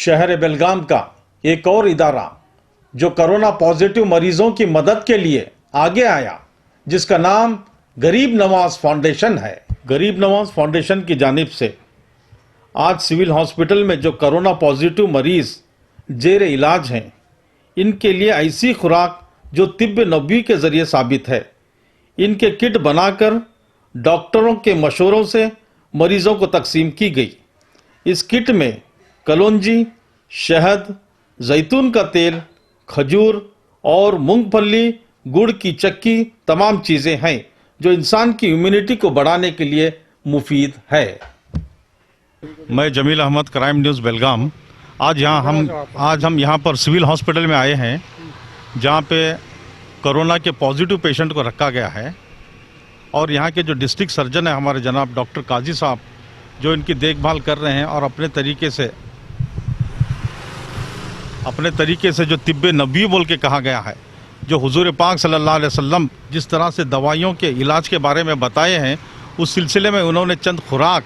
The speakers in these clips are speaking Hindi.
शहर बेलगाम का एक और इदारा जो कोरोना पॉजिटिव मरीजों की मदद के लिए आगे आया, जिसका नाम गरीब नवाज फाउंडेशन है। गरीब नवाज फाउंडेशन की जानिब से आज सिविल हॉस्पिटल में जो कोरोना पॉजिटिव मरीज जेर इलाज हैं, इनके लिए ऐसी खुराक जो तिब्ब नबवी के जरिए साबित है, इनके किट बनाकर डॉक्टरों के मशवरों से मरीजों को तकसीम की गई। इस किट में कलौंजी, शहद, जैतून का तेल, खजूर और मूंगफली, गुड़ की चक्की तमाम चीज़ें हैं जो इंसान की इम्यूनिटी को बढ़ाने के लिए मुफीद है। मैं जमील अहमद, क्राइम न्यूज़ बेलगाम। आज हम यहाँ पर सिविल हॉस्पिटल में आए हैं जहाँ पे कोरोना के पॉजिटिव पेशेंट को रखा गया है और यहाँ के जो डिस्ट्रिक्ट सर्जन है हमारे जनाब डॉक्टर काजी साहब, जो इनकी देखभाल कर रहे हैं और अपने तरीके से जो तिब्बे नबी बोल के कहा गया है, जो हुजूर पाक सल्लल्लाहु अलैहि वसल्लम जिस तरह से दवाइयों के इलाज के बारे में बताए हैं, उस सिलसिले में उन्होंने चंद खुराक,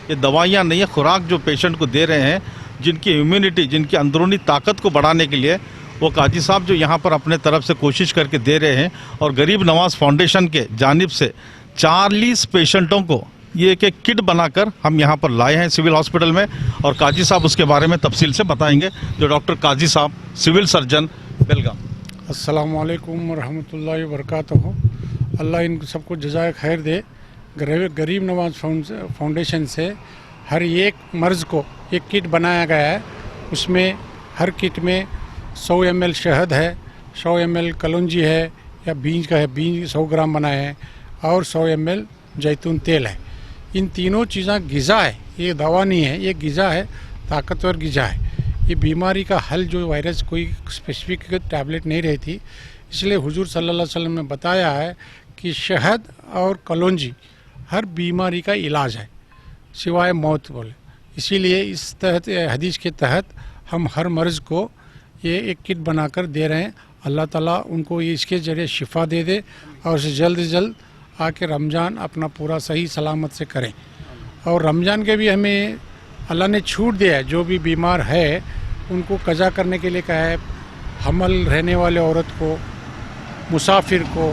ये दवाइयाँ नहीं है, खुराक जो पेशेंट को दे रहे हैं, जिनकी इम्यूनिटी, जिनकी अंदरूनी ताकत को बढ़ाने के लिए वो काजी साहब जो यहाँ पर अपने तरफ से कोशिश करके दे रहे हैं। और गरीब नवाज फाउंडेशन के जानिब से 40 पेशेंटों को ये एक किट बनाकर हम यहाँ पर लाए हैं सिविल हॉस्पिटल में, और काजी साहब उसके बारे में तफसील से बताएंगे। जो डॉक्टर काजी साहब, सिविल सर्जन बेलगाम। अस्सलाम वालेकुम रहमतुल्लाहि व बरकातहू। अल्लाह इन सबको जज़ाए खैर दे। गरीब नवाज फाउंडेशन से हर एक मर्ज़ को एक किट बनाया गया है। उसमें हर किट में 100 ml शहद है, 100 ml कलौंजी है या बीज का है, बीज 100 ग्राम बनाए हैं, और 100 ml जैतून तेल है। इन तीनों चीज़ें ग़िज़ा है, ये दवा नहीं है, ये ग़िज़ा है, ताकतवर ग़िज़ा है। ये बीमारी का हल जो वायरस कोई स्पेसिफिक टैबलेट नहीं रही थी, इसलिए हुजूर सल्लल्लाहु अलैहि वसल्लम ने बताया है कि शहद और कलौंजी हर बीमारी का इलाज है सिवाय मौत बोले। इसीलिए इस तहत हदीस के तहत हम हर मर्ज़ को ये एक किट बनाकर दे रहे हैं। अल्लाह ताला उनको ये इसके ज़रिए शिफा दे दे और उसे जल्द से जल्द आके रमज़ान अपना पूरा सही सलामत से करें। और रमज़ान के भी हमें अल्लाह ने छूट दिया है, जो भी बीमार है उनको कज़ा करने के लिए कहा है, हमल रहने वाले औरत को, मुसाफिर को,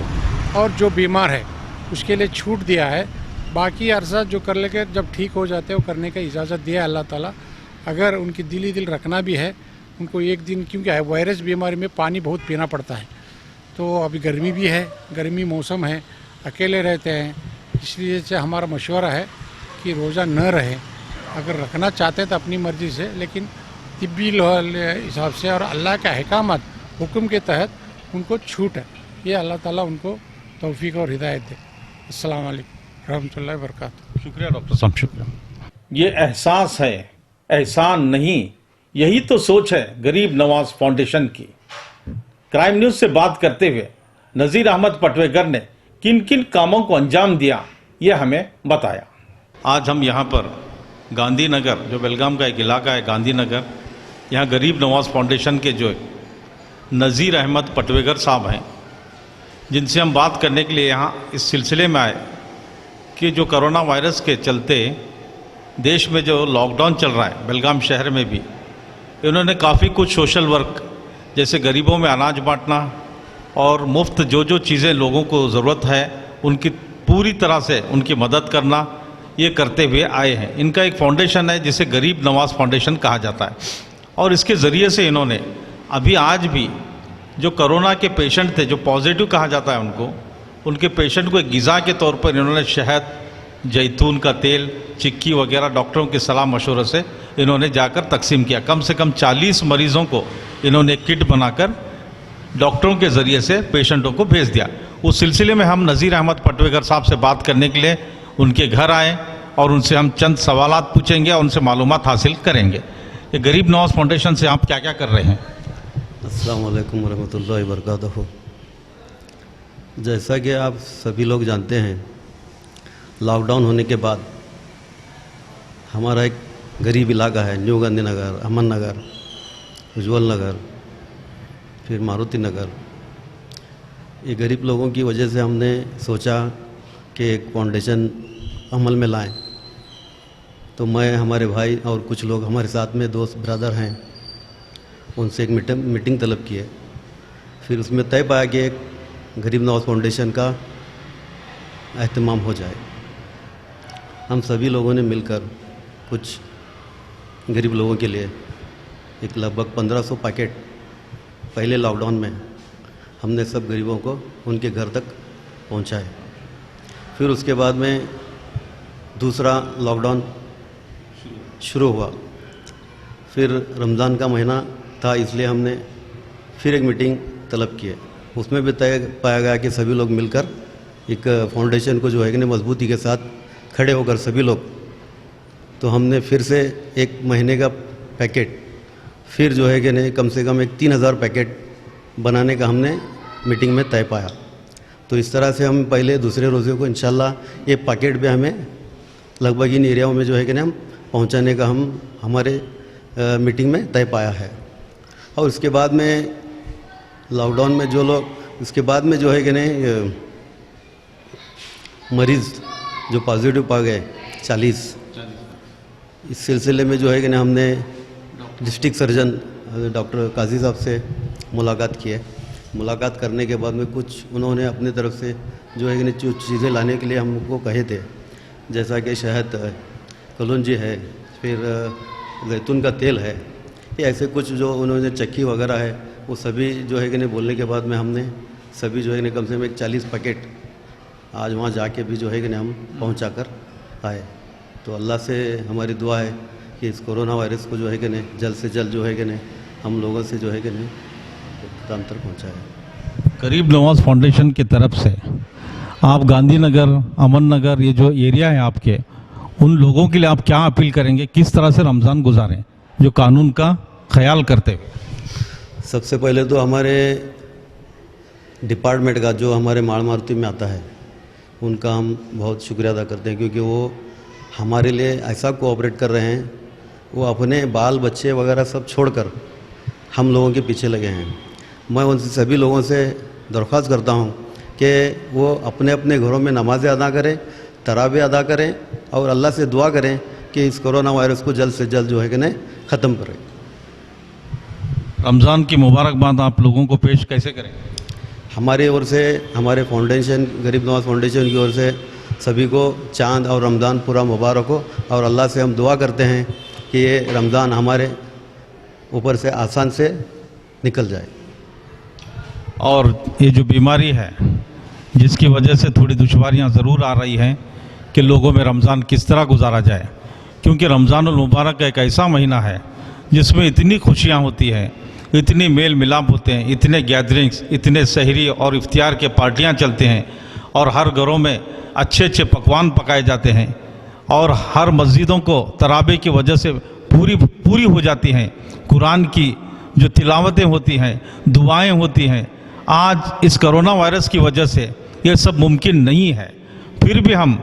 और जो बीमार है उसके लिए छूट दिया है। बाकी अरसा जो कर लेकर जब ठीक हो जाते हैं वो करने का इजाज़त दिया है अल्लाह ताला। अगर उनकी दिल रखना भी है उनको एक दिन, क्योंकि वायरस बीमारी में पानी बहुत पीना पड़ता है, तो अभी गर्मी भी है, गर्मी मौसम है, अकेले रहते हैं, इसलिए से हमारा मशवरा है कि रोज़ा न रहे। अगर रखना चाहते हैं तो अपनी मर्ज़ी से, लेकिन तिब्बी हिसाब से और अल्लाह के अहकामात हुक्म के तहत उनको छूट है। ये अल्लाह ताला उनको तौफीक और हिदायत दे। अस्सलाम वालेकुम रहमतुल्लाहि व बरकातहू। शुक्रिया डॉक्टर साहब, शुक्रिया। ये एहसास है, एहसान नहीं। यही तो सोच है गरीब नवाज फाउंडेशन की। क्राइम न्यूज़ से बात करते हुए नज़ीर अहमद पटवेगर ने किन किन कामों को अंजाम दिया, ये हमें बताया। आज हम यहाँ पर गांधीनगर, जो बेलगाम का एक इलाका है गांधीनगर, यहाँ गरीब नवाज फाउंडेशन के जो नज़ीर अहमद पटवेगर साहब हैं, जिनसे हम बात करने के लिए यहाँ इस सिलसिले में आए कि जो कोरोना वायरस के चलते देश में जो लॉकडाउन चल रहा है, बेलगाम शहर में भी इन्होंने काफ़ी कुछ सोशल वर्क, जैसे गरीबों में अनाज बांटना और मुफ्त जो चीज़ें लोगों को ज़रूरत है उनकी पूरी तरह से उनकी मदद करना, ये करते हुए आए हैं। इनका एक फाउंडेशन है जिसे गरीब नवाज फाउंडेशन कहा जाता है, और इसके ज़रिए से इन्होंने आज भी जो कोरोना के पेशेंट थे, जो पॉजिटिव कहा जाता है उनको, उनके पेशेंट को एक ग़िज़ा के तौर पर इन्होंने शहद, जैतून का तेल, चिक्की वगैरह डॉक्टरों के सलाह मशवरे से इन्होंने जाकर तकसीम किया। कम से कम 40 मरीज़ों को इन्होंने किट बनाकर डॉक्टरों के ज़रिए से पेशेंटों को भेज दिया। उस सिलसिले में हम नज़ीर अहमद पटवेगर साहब से बात करने के लिए उनके घर आए और उनसे हम चंद सवालात पूछेंगे और उनसे मालूमात हासिल करेंगे। ये गरीब नवाज फाउंडेशन से आप क्या क्या कर रहे हैं? अस्सलाम वालेकुम रहमतुल्लाहि व बरकातहू। जैसा कि आप सभी लोग जानते हैं, लॉकडाउन होने के बाद हमारा एक गरीब इलाका है, न्यू गांधीनगर, अमन नगर, उज्जवल नगर, फिर मारुति नगर। ये गरीब लोगों की वजह से हमने सोचा कि एक फाउंडेशन अमल में लाएं। तो मैं, हमारे भाई और कुछ लोग हमारे साथ में दोस्त ब्रदर हैं, उनसे एक मीटिंग तलब की है। फिर उसमें तय पाया कि एक गरीब नवाज फाउंडेशन का एहतमाम हो जाए। हम सभी लोगों ने मिलकर कुछ गरीब लोगों के लिए एक लगभग 1500 पैकेट पहले लॉकडाउन में हमने सब गरीबों को उनके घर तक पहुंचाए। फिर उसके बाद में दूसरा लॉकडाउन शुरू हुआ। फिर रमज़ान का महीना था, इसलिए हमने फिर एक मीटिंग तलब की है। उसमें भी तय पाया गया कि सभी लोग मिलकर एक फाउंडेशन को जो है कि मजबूती के साथ खड़े होकर सभी लोग, तो हमने फिर से एक महीने का पैकेट फिर जो है कि नहीं कम से कम एक 3000 पैकेट बनाने का हमने मीटिंग में तय पाया। तो इस तरह से हम पहले दूसरे रोज़े को इंशाल्लाह ये पैकेट भी हमें लगभग इन एरियाओं में जो है कि नहीं हम पहुंचाने का हमारे मीटिंग में तय पाया है। और उसके बाद में लॉकडाउन में जो लोग, उसके बाद में जो है कि नहीं मरीज़ जो पॉजिटिव पा गए 40, इस सिलसिले में जो है कि नहीं हमने डिस्ट्रिक्ट सर्जन डॉक्टर काजी साहब से मुलाकात की है। मुलाकात करने के बाद में कुछ उन्होंने अपनी तरफ से जो है कि नहीं चीज़ें लाने के लिए हमको कहे थे, जैसा कि शहद है, कलौंजी है, फिर जैतून का तेल है, ये ऐसे कुछ जो उन्होंने चक्की वगैरह है वो सभी जो है कि नहीं बोलने के बाद में हमने सभी जो है कि कम से कम एक 40 पैकेट आज वहाँ जाके भी जो है कि नहीं हम पहुँचा कर आए। तो अल्लाह से हमारी दुआ है कि इस कोरोना वायरस को जो है कि नहीं जल्द से जल्द जो है कि नहीं हम लोगों से जो है कि नहीं काम तक पहुँचाए। गरीब नवाज फाउंडेशन की तरफ से आप गांधीनगर, अमन नगर, ये जो एरिया है आपके, उन लोगों के लिए आप क्या अपील करेंगे, किस तरह से रमज़ान गुजारें जो कानून का ख्याल करते हुए? सबसे पहले तो हमारे डिपार्टमेंट का जो हमारे माड़ मारुति में आता है उनका हम बहुत शुक्रिया अदा करते हैं, क्योंकि वो हमारे लिए ऐसा कोऑपरेट कर रहे हैं। वो अपने बाल बच्चे वगैरह सब छोड़कर हम लोगों के पीछे लगे हैं। मैं उनसे सभी लोगों से दरख्वास्त करता हूं कि वो अपने अपने घरों में नमाज़ें अदा करें, तरावी अदा करें और अल्लाह से दुआ करें कि इस कोरोना वायरस को जल्द से जल्द जो है कि नहीं ख़त्म करें। रमज़ान की मुबारकबाद आप लोगों को पेश कैसे करें? हमारी ओर से, हमारे फाउंडेशन गरीब नवाज फाउंडेशन की ओर से सभी को चांद और रमज़ान पूरा मुबारक हो, और अल्लाह से हम दुआ करते हैं कि ये रमज़ान हमारे ऊपर से आसान से निकल जाए। और ये जो बीमारी है जिसकी वजह से थोड़ी दुश्वारियां ज़रूर आ रही हैं कि लोगों में रमज़ान किस तरह गुजारा जाए, क्योंकि रमज़ानुल मुबारक एक ऐसा महीना है जिसमें इतनी खुशियां होती हैं, इतनी मेल मिलाप होते हैं, इतने गैदरिंग्स, इतने सहरी और इफ्तियार के पार्टियां चलते हैं, और हर घरों में अच्छे अच्छे पकवान पकाए जाते हैं, और हर मस्जिदों को तराबे की वजह से पूरी हो जाती हैं। कुरान की जो तिलावतें होती हैं, दुआएं होती हैं। आज इस कोरोना वायरस की वजह से ये सब मुमकिन नहीं है। फिर भी हम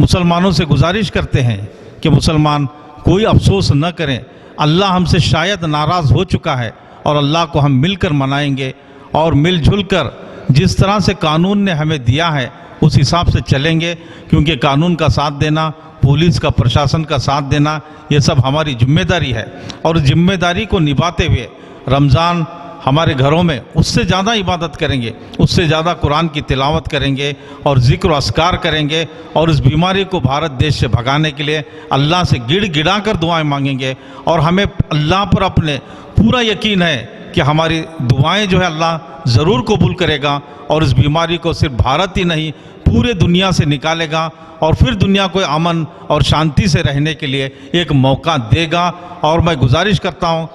मुसलमानों से गुजारिश करते हैं कि मुसलमान कोई अफसोस न करें। अल्लाह हमसे शायद नाराज़ हो चुका है और अल्लाह को हम मिलकर मनाएंगे, और मिलजुल कर जिस तरह से कानून ने हमें दिया है उस हिसाब से चलेंगे, क्योंकि कानून का साथ देना, पुलिस का, प्रशासन का साथ देना, ये सब हमारी जिम्मेदारी है। और जिम्मेदारी को निभाते हुए रमज़ान हमारे घरों में उससे ज़्यादा इबादत करेंगे, उससे ज़्यादा कुरान की तिलावत करेंगे और ज़िक्र अस्कार करेंगे, और इस बीमारी को भारत देश से भगाने के लिए अल्लाह से गिड़ा कर दुआएं मांगेंगे। और हमें अल्लाह पर अपने पूरा यकीन है कि हमारी दुआएं जो है अल्लाह ज़रूर कबूल करेगा, और इस बीमारी को सिर्फ भारत ही नहीं पूरे दुनिया से निकालेगा, और फिर दुनिया को अमन और शांति से रहने के लिए एक मौका देगा। और मैं गुजारिश करता हूँ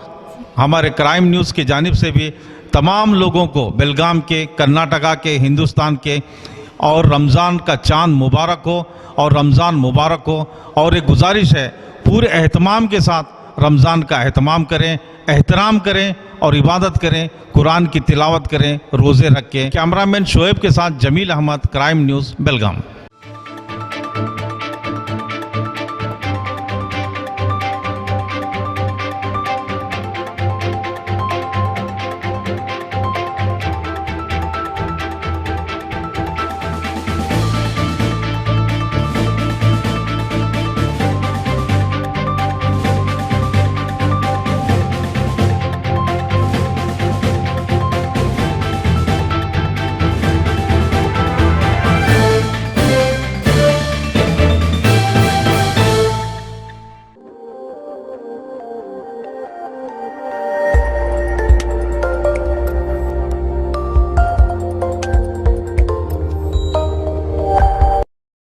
हमारे क्राइम न्यूज़ की जानिब से भी तमाम लोगों को, बेलगाम के, कर्नाटका के, हिंदुस्तान के, और रमज़ान का चांद मुबारक हो और रमज़ान मुबारक हो। और एक गुजारिश है, पूरे एहतमाम के साथ रमज़ान का एहतमाम करें, एहतराम करें और इबादत करें, कुरान की तिलावत करें रोज़े रख के। कैमरामैन शोएब के साथ जमील अहमद, क्राइम न्यूज़, बेलगाम।